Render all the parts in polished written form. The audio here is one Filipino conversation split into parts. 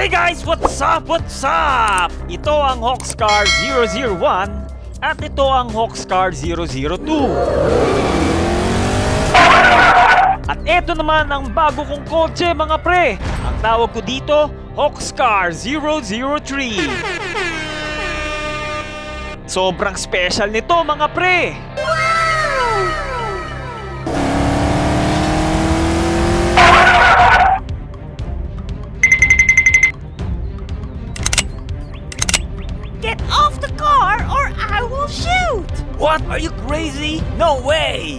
Hey guys! What's up? What's up? Ito ang Hawkscar 001 at ito ang Hawkscar 002. At ito naman ang bago kong kotse mga pre. Ang tawag ko dito, Hawkscar 003. Sobrang special nito mga pre. Get off the car or I will shoot! What? Are you crazy? No way!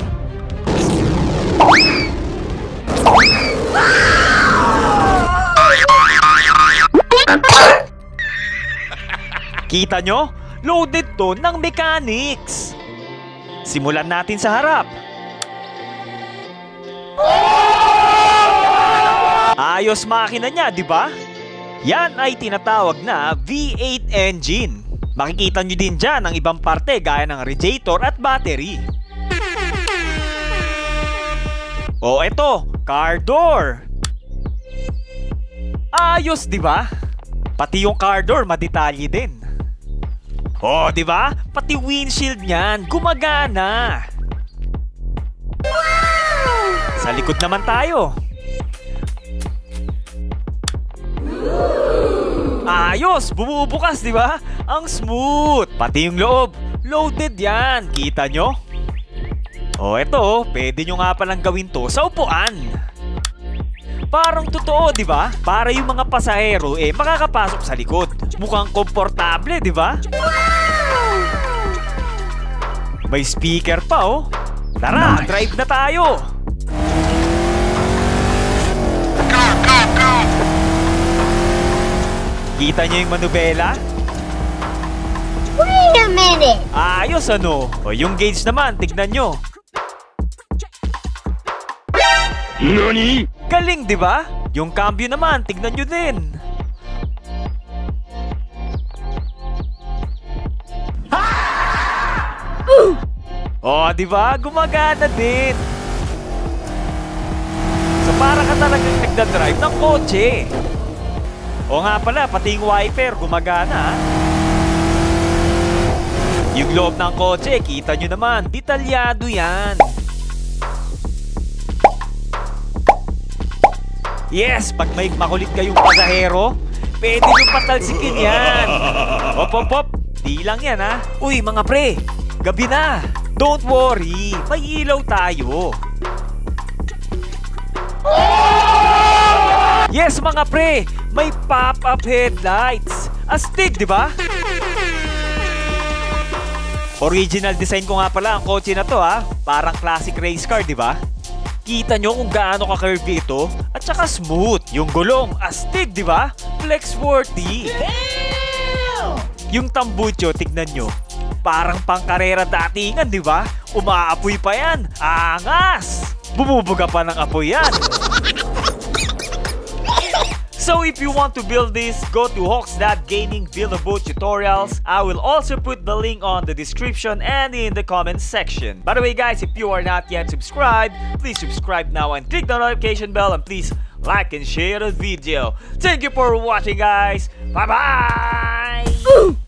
Kita nyo? Loaded to ng mechanics. Simulan natin sa harap. Ayos makina niya, di ba? Yan ay tinatawag na V8 engine. Makikita nyo din dyan ang ibang parte gaya ng radiator at battery. O eto, car door. Ayos, di ba? Pati yung car door madetalye din. O, di ba? Pati windshield niyan gumagana. Sa likod naman tayo. Ayos! Bumubukas, di ba? Ang smooth! Pati yung loob, loaded yan! Kita nyo? O eto, pwede nyo nga palang gawin to sa upuan. Parang totoo, di ba? Para yung mga pasahero makakapasok sa likod. Mukhang komportable, di ba? May speaker pa oh. Tara, drive na tayo! Kita niyo yung manubela? Wait a minute! Ayos ano? O yung gauge naman, tignan nyo. NANI?! Galing, di ba? Yung cambio naman, tignan nyo din. O, di ba? Gumagana din. So para ka talagang nagdadrive ng kotse. O nga pala, pati yung wiper gumagana. Yung loob ng kotse, kita nyo naman, detalyado yan. Yes, pag may makulit kayong pasahero, pwede nyo patalsikin yan. Hop, hop, hop. Di lang yan ha. Uy mga pre, gabi na. Don't worry, may ilaw tayo. Yes mga pre, may pop-up headlights. Astig, di ba? Original design ko nga pala ang kotse na to ha. Parang classic race car, di ba? Kita nyo kung gaano ka-curvy ito at saka smooth. Yung gulong, astig, di ba? Flex-worthy. Yung tambucho, tignan nyo. Parang pangkarera datingan, di ba? Umaapoy pa yan. Angas! Bumubuga pa ng apoy yan. So if you want to build this, go to Hawks.Gaming Build a Boat Tutorials. I will also put the link on the description and in the comments section. By the way guys, if you are not yet subscribed, please subscribe now and click the notification bell and please like and share the video. Thank you for watching guys. Bye bye!